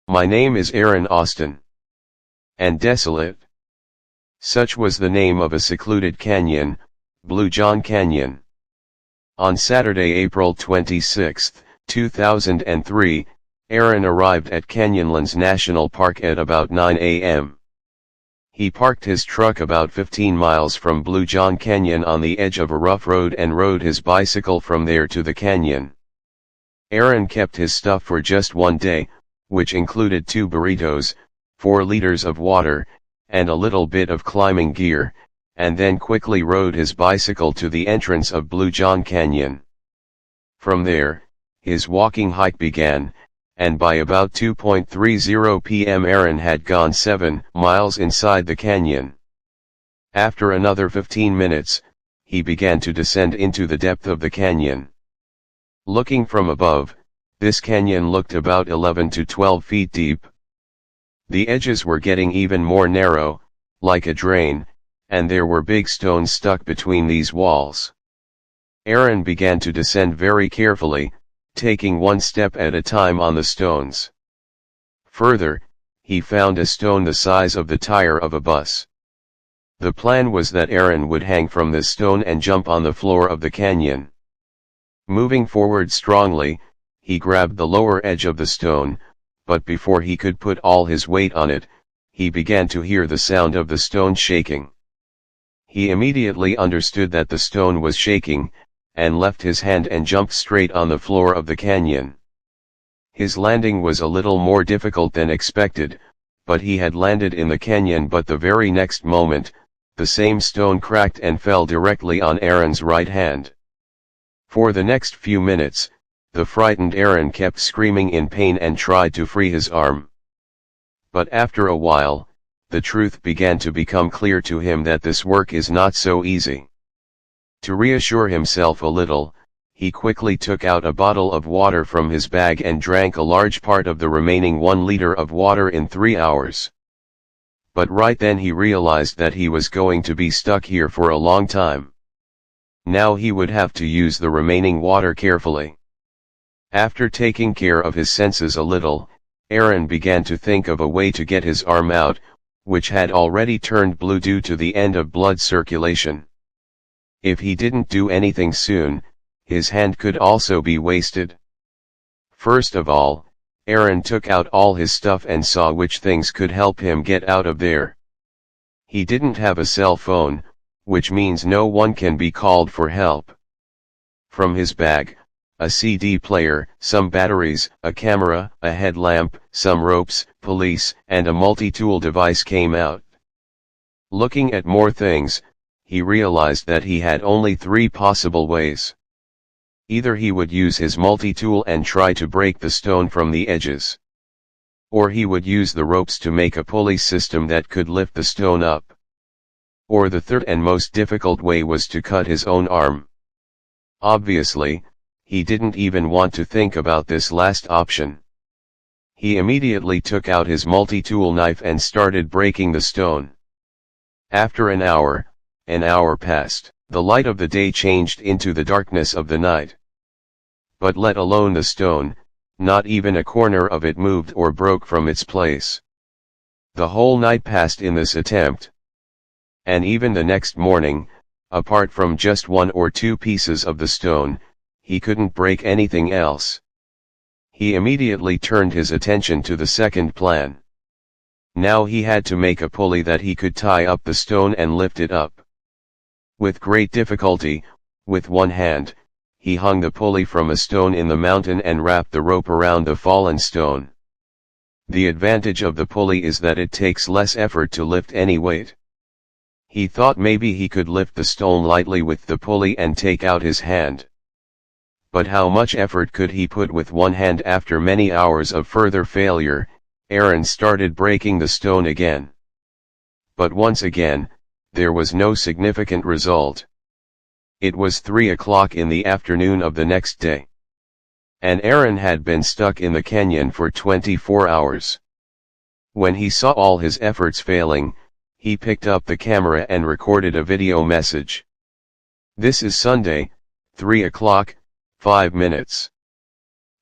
My name is Aaron Austin. And desolate. Such was the name of a secluded canyon, Blue John Canyon. On Saturday, April 26, 2003, Aaron arrived at Canyonlands National Park at about 9 a.m. He parked his truck about 15 miles from Blue John Canyon on the edge of a rough road and rode his bicycle from there to the canyon. Aaron kept his stuff for just one day, which included 2 burritos, 4 liters of water, and a little bit of climbing gear, and then quickly rode his bicycle to the entrance of Blue John Canyon. From there, his walking hike began, and by about 2:30 p.m. Aaron had gone 7 miles inside the canyon. After another 15 minutes, he began to descend into the depth of the canyon. Looking from above, this canyon looked about 11 to 12 feet deep. The edges were getting even more narrow, like a drain, and there were big stones stuck between these walls. Aaron began to descend very carefully, taking one step at a time on the stones. Further, he found a stone the size of the tire of a bus. The plan was that Aaron would hang from this stone and jump on the floor of the canyon. Moving forward strongly, he grabbed the lower edge of the stone, but before he could put all his weight on it, he began to hear the sound of the stone shaking. He immediately understood that the stone was shaking, and left his hand and jumped straight on the floor of the canyon. His landing was a little more difficult than expected, but he had landed in the canyon. But the very next moment, the same stone cracked and fell directly on Aaron's right hand. For the next few minutes, the frightened Aaron kept screaming in pain and tried to free his arm. But after a while, the truth began to become clear to him that this work is not so easy. To reassure himself a little, he quickly took out a bottle of water from his bag and drank a large part of the remaining 1 liter of water in 3 hours. But right then he realized that he was going to be stuck here for a long time. Now he would have to use the remaining water carefully. After taking care of his senses a little, Aaron began to think of a way to get his arm out, which had already turned blue due to the end of blood circulation. If he didn't do anything soon, his hand could also be wasted. First of all, Aaron took out all his stuff and saw which things could help him get out of there. He didn't have a cell phone, which means no one can be called for help. From his bag, a CD player, some batteries, a camera, a headlamp, some ropes, police, and a multi-tool device came out. Looking at more things, he realized that he had only 3 possible ways. Either he would use his multi-tool and try to break the stone from the edges. Or he would use the ropes to make a pulley system that could lift the stone up. Or the third and most difficult way was to cut his own arm. Obviously, he didn't even want to think about this last option. He immediately took out his multi-tool knife and started breaking the stone. After an hour passed. The light of the day changed into the darkness of the night. But let alone the stone, not even a corner of it moved or broke from its place. The whole night passed in this attempt. And even the next morning, apart from just 1 or 2 pieces of the stone, he couldn't break anything else. He immediately turned his attention to the second plan. Now he had to make a pulley that he could tie up the stone and lift it up. With great difficulty, with one hand, he hung the pulley from a stone in the mountain and wrapped the rope around the fallen stone. The advantage of the pulley is that it takes less effort to lift any weight. He thought maybe he could lift the stone lightly with the pulley and take out his hand. But how much effort could he put with one hand? After many hours of further failure, Aaron started breaking the stone again. But once again, there was no significant result. It was 3 o'clock in the afternoon of the next day. And Aaron had been stuck in the canyon for 24 hours. When he saw all his efforts failing, he picked up the camera and recorded a video message. "This is Sunday, 3 o'clock, 5 minutes.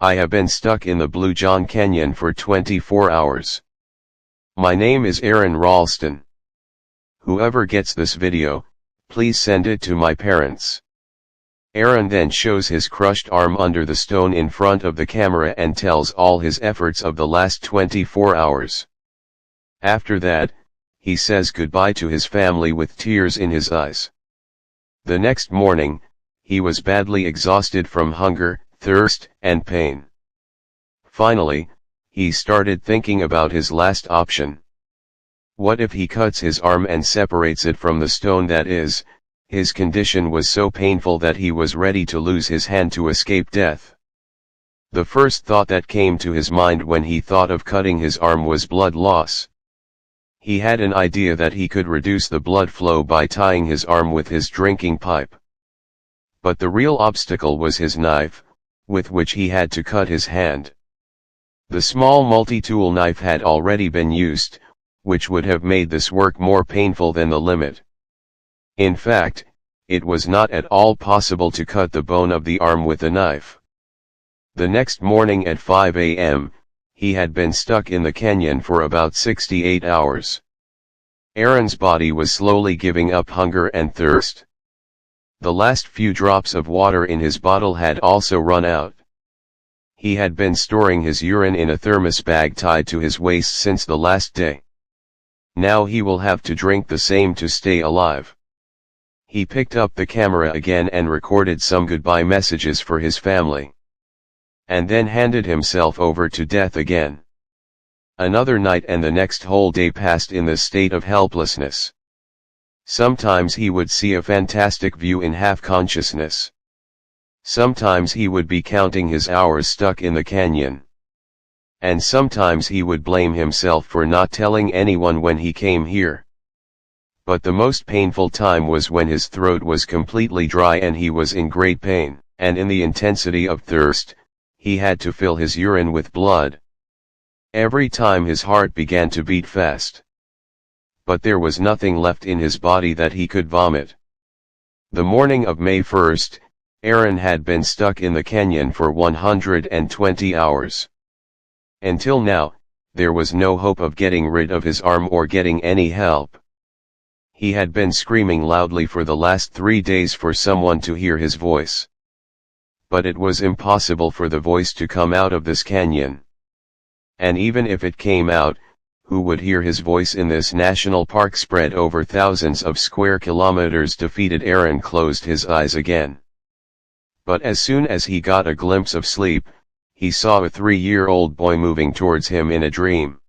I have been stuck in the Blue John Canyon for 24 hours. My name is Aaron Ralston. Whoever gets this video, please send it to my parents. Aaron then shows his crushed arm under the stone in front of the camera and tells all his efforts of the last 24 hours. After that, he says goodbye to his family with tears in his eyes. The next morning, he was badly exhausted from hunger, thirst, and pain. Finally, he started thinking about his last option. What if he cuts his arm and separates it from the stone? That is, his condition was so painful that he was ready to lose his hand to escape death. The first thought that came to his mind when he thought of cutting his arm was blood loss. He had an idea that he could reduce the blood flow by tying his arm with his drinking pipe. But the real obstacle was his knife, with which he had to cut his hand. The small multi-tool knife had already been used, which would have made this work more painful than the limit. In fact, it was not at all possible to cut the bone of the arm with a knife. The next morning at 5 a.m., he had been stuck in the canyon for about 68 hours. Aaron's body was slowly giving up hunger and thirst. The last few drops of water in his bottle had also run out. He had been storing his urine in a thermos bag tied to his waist since the last day. Now he will have to drink the same to stay alive. He picked up the camera again and recorded some goodbye messages for his family. And then handed himself over to death again. Another night and the next whole day passed in this state of helplessness. Sometimes he would see a fantastic view in half consciousness. Sometimes he would be counting his hours stuck in the canyon. And sometimes he would blame himself for not telling anyone when he came here. But the most painful time was when his throat was completely dry and he was in great pain, and in the intensity of thirst, he had to fill his urine with blood. Every time his heart began to beat fast. But there was nothing left in his body that he could vomit. The morning of May 1st, Aaron had been stuck in the canyon for 120 hours. Until now, there was no hope of getting rid of his arm or getting any help. He had been screaming loudly for the last 3 days for someone to hear his voice. But it was impossible for the voice to come out of this canyon. And even if it came out, who would hear his voice in this national park spread over thousands of square kilometers? Defeated, Aaron closed his eyes again. But as soon as he got a glimpse of sleep, he saw a 3-year-old boy moving towards him in a dream.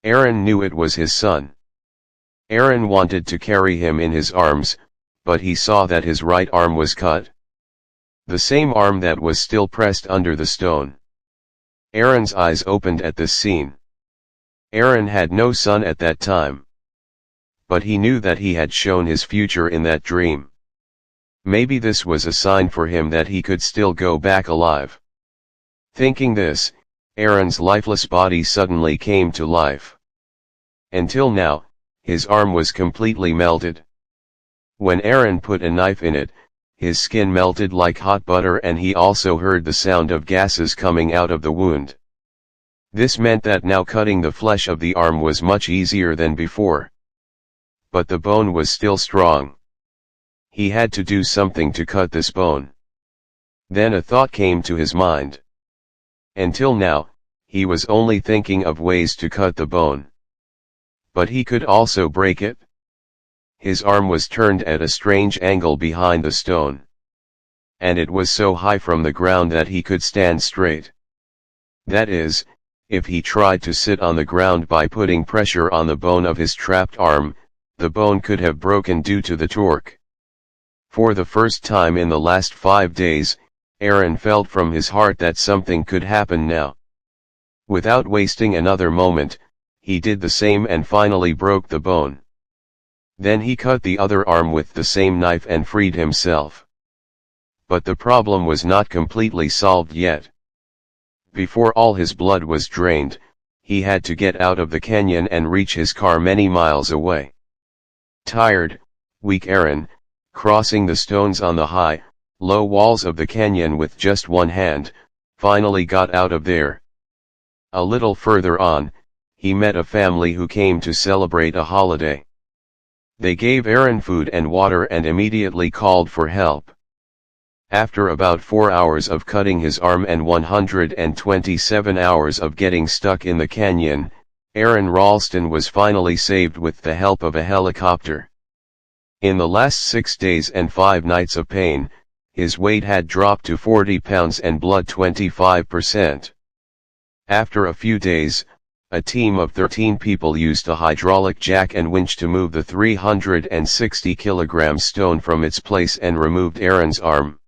Aaron knew it was his son. Aaron wanted to carry him in his arms, but he saw that his right arm was cut. The same arm that was still pressed under the stone. Aaron's eyes opened at this scene. Aaron had no son at that time. But he knew that he had shown his future in that dream. Maybe this was a sign for him that he could still go back alive. Thinking this, Aaron's lifeless body suddenly came to life. Until now, his arm was completely melted. When Aaron put a knife in it, his skin melted like hot butter and he also heard the sound of gases coming out of the wound. This meant that now cutting the flesh of the arm was much easier than before. But the bone was still strong. He had to do something to cut this bone. Then a thought came to his mind. Until now, he was only thinking of ways to cut the bone. But he could also break it. His arm was turned at a strange angle behind the stone. And it was so high from the ground that he could stand straight. That is, if he tried to sit on the ground by putting pressure on the bone of his trapped arm, the bone could have broken due to the torque. For the first time in the last 5 days, Aaron felt from his heart that something could happen now. Without wasting another moment, he did the same and finally broke the bone. Then he cut the other arm with the same knife and freed himself. But the problem was not completely solved yet. Before all his blood was drained, he had to get out of the canyon and reach his car many miles away. Tired, weak Aaron, crossing the stones on the high, low walls of the canyon with just one hand, finally got out of there. A little further on, he met a family who came to celebrate a holiday. They gave Aaron food and water and immediately called for help. After about 4 hours of cutting his arm and 127 hours of getting stuck in the canyon, Aaron Ralston was finally saved with the help of a helicopter. In the last 6 days and 5 nights of pain, his weight had dropped to 40 pounds and blood 25%. After a few days, a team of 13 people used a hydraulic jack and winch to move the 360 kilogram stone from its place and removed Aaron's arm.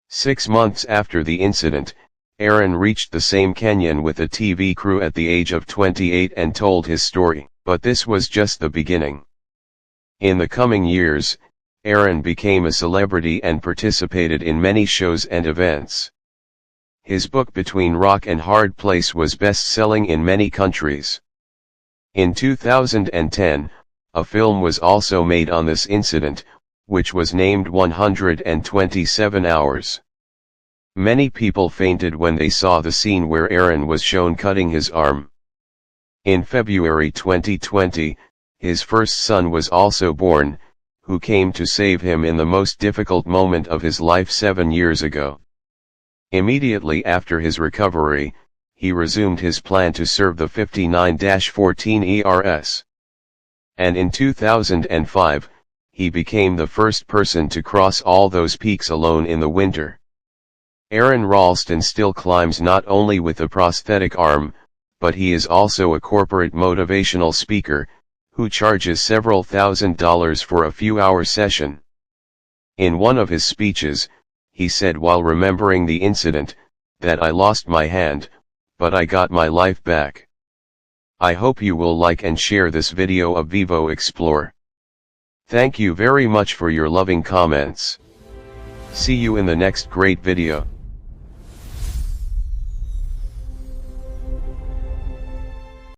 6 months after the incident, Aaron reached the same canyon with a TV crew at the age of 28 and told his story. But this was just the beginning. In the coming years, Aaron became a celebrity and participated in many shows and events. His book Between Rock and Hard Place was best-selling in many countries. In 2010, a film was also made on this incident, which was named 127 Hours. Many people fainted when they saw the scene where Aaron was shown cutting his arm. In February 2020, his first son was also born, who came to save him in the most difficult moment of his life 7 years ago. Immediately after his recovery, he resumed his plan to serve the 59-14 ERS. And in 2005, he became the first person to cross all those peaks alone in the winter. Aaron Ralston still climbs not only with a prosthetic arm, but he is also a corporate motivational speaker, who charges several $1,000s for a few-hour session. In one of his speeches, he said while remembering the incident, that I lost my hand, but I got my life back. I hope you will like and share this video of VEVO Explore. Thank you very much for your loving comments. See you in the next great video.